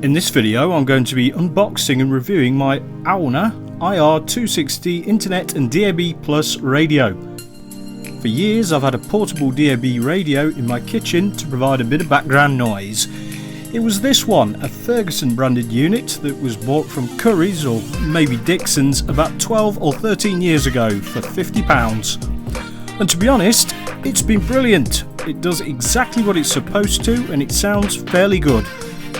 In this video I'm going to be unboxing and reviewing my Auna IR-260 Internet and DAB Plus radio. For years I've had a portable DAB radio in my kitchen to provide a bit of background noise. It was this one, a Ferguson branded unit that was bought from Curry's or maybe Dixon's about 12 or 13 years ago for £50. And to be honest, it's been brilliant. It does exactly what it's supposed to and it sounds fairly good.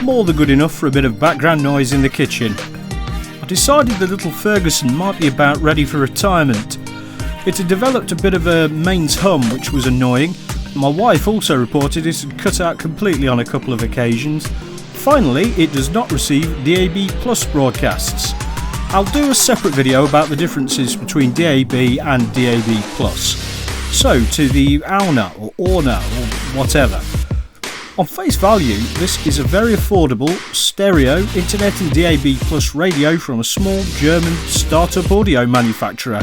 More than good enough for a bit of background noise in the kitchen. I decided the little Ferguson might be about ready for retirement. It had developed a bit of a mains hum which was annoying. My wife also reported it had cut out completely on a couple of occasions. Finally, it does not receive DAB Plus broadcasts. I'll do a separate video about the differences between DAB and DAB Plus. So to the Auna or whatever. On face value, this is a very affordable stereo, internet and DAB Plus radio from a small German startup audio manufacturer.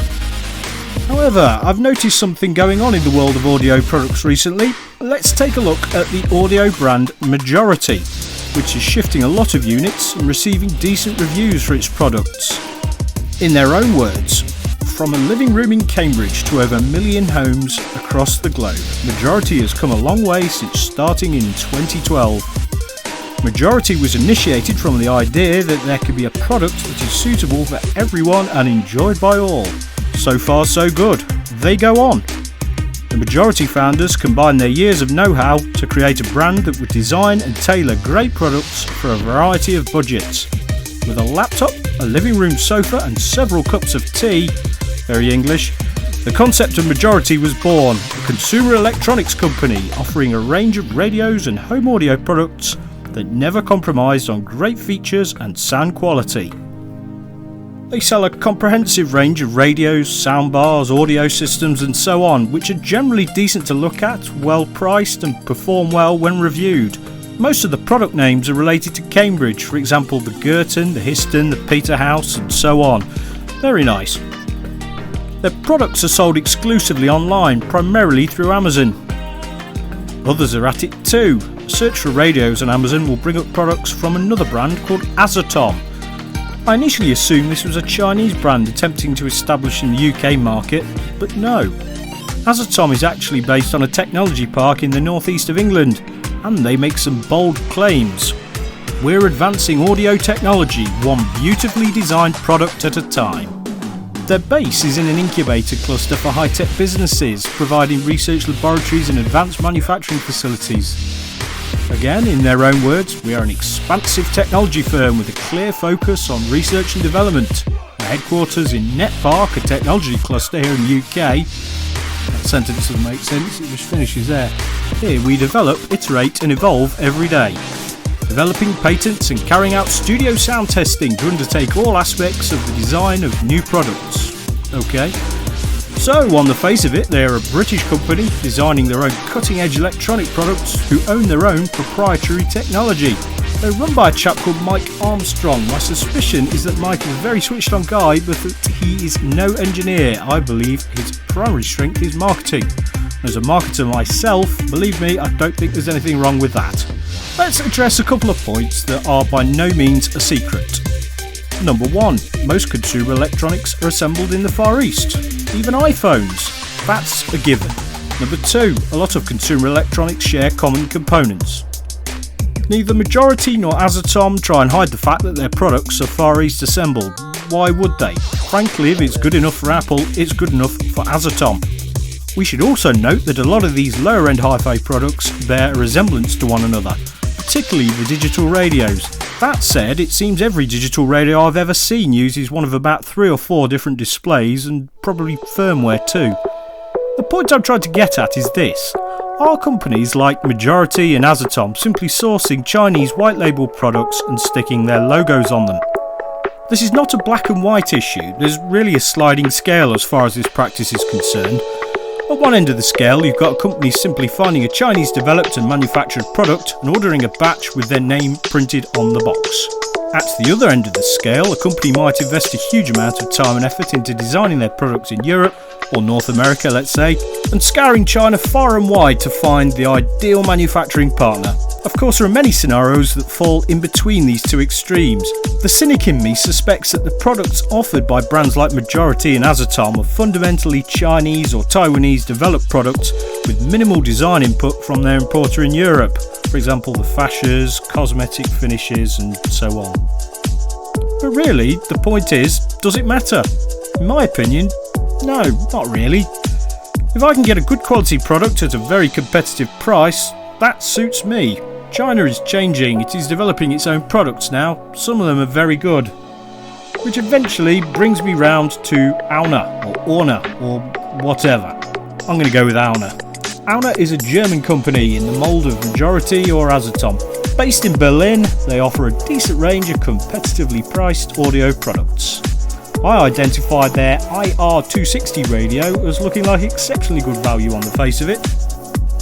However, I've noticed something going on in the world of audio products recently. Let's take a look at the audio brand Majority, which is shifting a lot of units and receiving decent reviews for its products. In their own words, from a living room in Cambridge to over 1 million homes across the globe, Majority has come a long way since starting in 2012. Majority was initiated from the idea that there could be a product that is suitable for everyone and enjoyed by all. So far so good. They go on. The Majority founders combined their years of know-how to create a brand that would design and tailor great products for a variety of budgets. With a laptop, a living room sofa and several cups of tea, very English, the concept of Majority was born, a consumer electronics company offering a range of radios and home audio products that never compromised on great features and sound quality. They sell a comprehensive range of radios, soundbars, audio systems and so on, which are generally decent to look at, well priced and perform well when reviewed. Most of the product names are related to Cambridge, for example the Girton, the Histon, the Peterhouse and so on. Very nice. Their products are sold exclusively online, primarily through Amazon. Others are at it too. A search for radios on Amazon will bring up products from another brand called Azatom. I initially assumed this was a Chinese brand attempting to establish in the UK market, but no. Azatom is actually based on a technology park in the northeast of England, and they make some bold claims. We're advancing audio technology, one beautifully designed product at a time. Their base is in an incubator cluster for high-tech businesses, providing research laboratories and advanced manufacturing facilities. Again, in their own words, we are an expansive technology firm with a clear focus on research and development. Our headquarters in Net Park, a technology cluster here in the UK. That sentence doesn't make sense, it just finishes there. Here we develop, iterate and evolve every day. Developing patents and carrying out studio sound testing to undertake all aspects of the design of new products. Okay. So, on the face of it, they are a British company designing their own cutting-edge electronic products who own their own proprietary technology. They're run by a chap called Mike Armstrong. My suspicion is that Mike is a very switched-on guy, but that he is no engineer. I believe his primary strength is marketing. As a marketer myself, believe me, I don't think there's anything wrong with that. Let's address a couple of points that are by no means a secret. Number 1. Most consumer electronics are assembled in the Far East. Even iPhones. That's a given. Number 2. A lot of consumer electronics share common components. Neither Majority nor Azatom try and hide the fact that their products are Far East assembled. Why would they? Frankly, if it's good enough for Apple, it's good enough for Azatom. We should also note that a lot of these lower-end hi-fi products bear a resemblance to one another, particularly the digital radios. That said, it seems every digital radio I've ever seen uses one of about 3 or 4 different displays and probably firmware too. The point I'm trying to get at is this. Are companies like Majority and Azatom simply sourcing Chinese white label products and sticking their logos on them? This is not a black and white issue, there's really a sliding scale as far as this practice is concerned. At one end of the scale, you've got a company simply finding a Chinese developed and manufactured product and ordering a batch with their name printed on the box. At the other end of the scale, a company might invest a huge amount of time and effort into designing their products in Europe, or North America let's say, and scouring China far and wide to find the ideal manufacturing partner. Of course, there are many scenarios that fall in between these two extremes. The cynic in me suspects that the products offered by brands like Majority and Azatom are fundamentally Chinese or Taiwanese developed products with minimal design input from their importer in Europe. For example, the fascias, cosmetic finishes and so on. But really, the point is, does it matter? In my opinion, no, not really. If I can get a good quality product at a very competitive price, that suits me. China is changing, it is developing its own products now, some of them are very good. Which eventually brings me round to Auna, or Auna, or whatever. I'm going to go with Auna. Auna is a German company in the mould of Majority or Azatom. Based in Berlin, they offer a decent range of competitively priced audio products. I identified their IR-260 radio as looking like exceptionally good value on the face of it.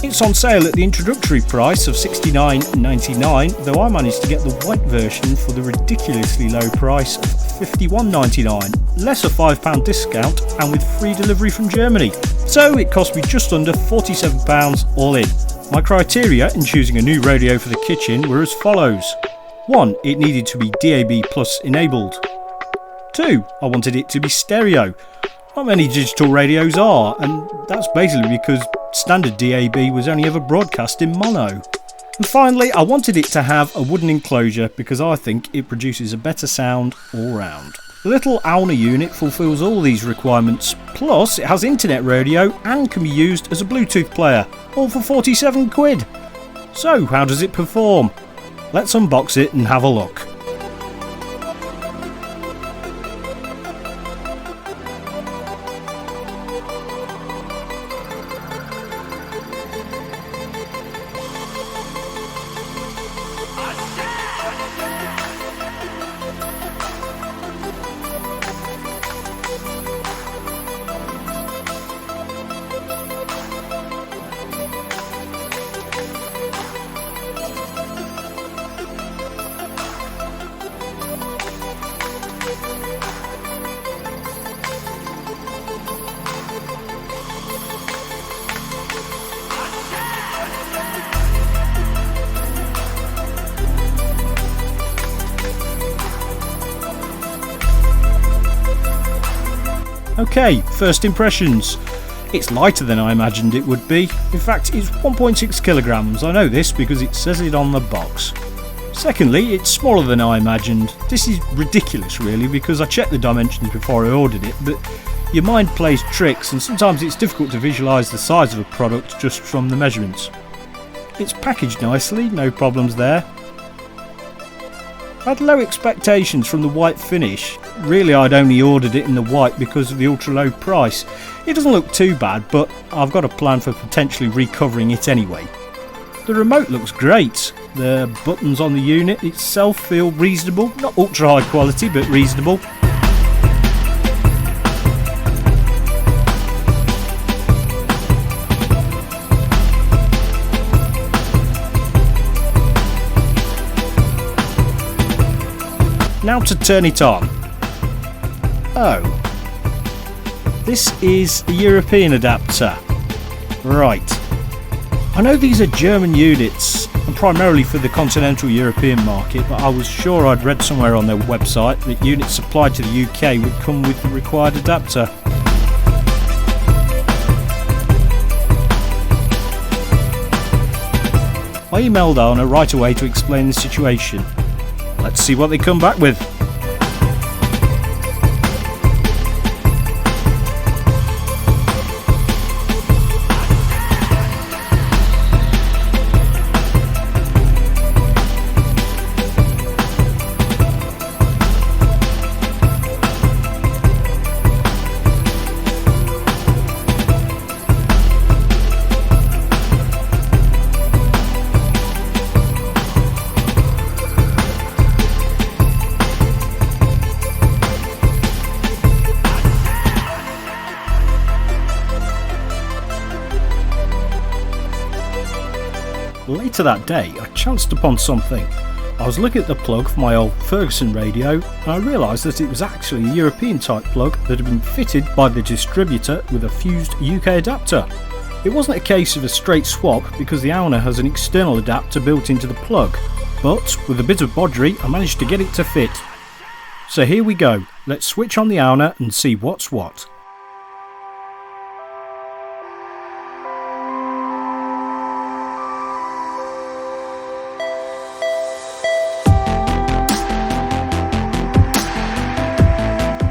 It's on sale at the introductory price of $69.99, though I managed to get the white version for the ridiculously low price of $51.99, less a £5 discount and with free delivery from Germany. So it cost me just under £47 all in. My criteria in choosing a new radio for the kitchen were as follows. 1. It needed to be DAB+ enabled. 2. I wanted it to be stereo. Not many digital radios are, and that's basically because standard DAB was only ever broadcast in mono. And finally, I wanted it to have a wooden enclosure because I think it produces a better sound all round. The little Auna unit fulfills all these requirements, plus it has internet radio and can be used as a Bluetooth player, all for 47 quid. So how does it perform? Let's unbox it and have a look. Okay, first impressions. It's lighter than I imagined it would be. In fact, it's 1.6 kilograms. I know this because it says it on the box. Secondly, it's smaller than I imagined. This is ridiculous really because I checked the dimensions before I ordered it, but your mind plays tricks and sometimes it's difficult to visualise the size of a product just from the measurements. It's packaged nicely, no problems there. I had low expectations from the white finish. Really, I'd only ordered it in the white because of the ultra low price. It doesn't look too bad, but I've got a plan for potentially recovering it anyway. The remote looks great. The buttons on the unit itself feel reasonable, not ultra high quality, but reasonable. Now to turn it on. Oh, this is a European adapter. Right. I know these are German units and primarily for the continental European market, but I was sure I'd read somewhere on their website that units supplied to the UK would come with the required adapter. I emailed Auna right away to explain the situation. Let's see what they come back with. Later that day, I chanced upon something. I was looking at the plug for my old Ferguson radio and I realised that it was actually a European type plug that had been fitted by the distributor with a fused UK adapter. It wasn't a case of a straight swap because the Auna has an external adapter built into the plug, but with a bit of bodgery I managed to get it to fit. So here we go, let's switch on the Auna and see what's what.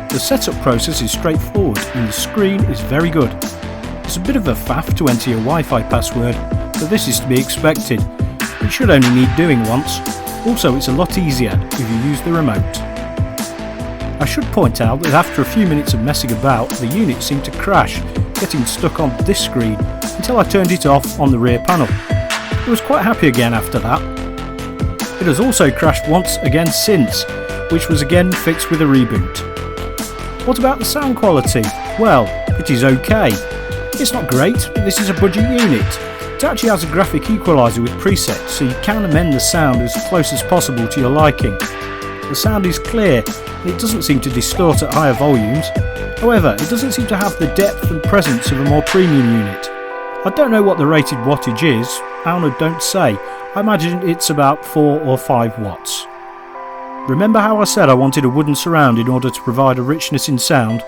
The setup process is straightforward and the screen is very good. It's a bit of a faff to enter your Wi-Fi password, but this is to be expected. It should only need doing once. Also, it's a lot easier if you use the remote. I should point out that after a few minutes of messing about, the unit seemed to crash, getting stuck on this screen until I turned it off on the rear panel. I was quite happy again after that. It has also crashed once again since, which was again fixed with a reboot. What about the sound quality? Well, it is okay. It's not great, but this is a budget unit. It actually has a graphic equaliser with presets, so you can amend the sound as close as possible to your liking. The sound is clear, and it doesn't seem to distort at higher volumes. However, it doesn't seem to have the depth and presence of a more premium unit. I don't know what the rated wattage is, Auna don't say. I imagine it's about 4 or 5 watts. Remember how I said I wanted a wooden surround in order to provide a richness in sound?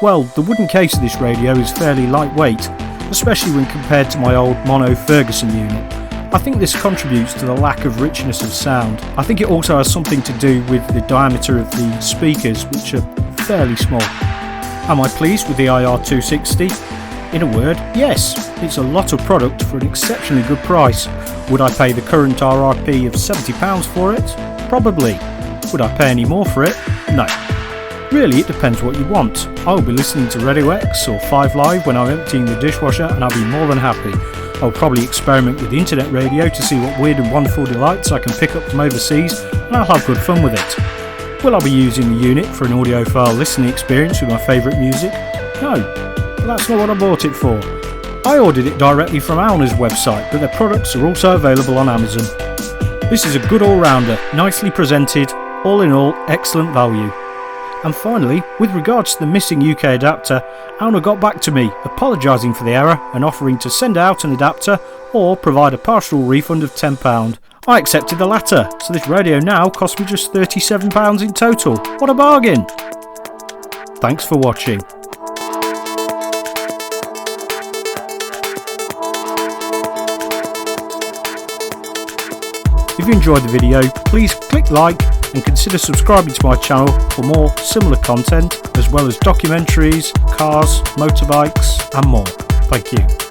Well, the wooden case of this radio is fairly lightweight, especially when compared to my old mono Ferguson unit. I think this contributes to the lack of richness of sound. I think it also has something to do with the diameter of the speakers, which are fairly small. Am I pleased with the IR-260? In a word, yes. It's a lot of product for an exceptionally good price. Would I pay the current RRP of £70 for it? Probably. Would I pay any more for it? No. Really, it depends what you want. I'll be listening to Radio X or 5 Live when I'm emptying the dishwasher and I'll be more than happy. I'll probably experiment with internet radio to see what weird and wonderful delights I can pick up from overseas, and I'll have good fun with it. Will I be using the unit for an audiophile listening experience with my favourite music? No, but that's not what I bought it for. I ordered it directly from Auna's website, but their products are also available on Amazon. This is a good all-rounder, nicely presented, all in all excellent value. And finally, with regards to the missing UK adapter, Auna got back to me, apologising for the error and offering to send out an adapter or provide a partial refund of £10. I accepted the latter, so this radio now cost me just £37 in total. What a bargain! Thanks for watching. If you enjoyed the video, please click like and consider subscribing to my channel for more similar content, as well as documentaries, cars, motorbikes and more. Thank you.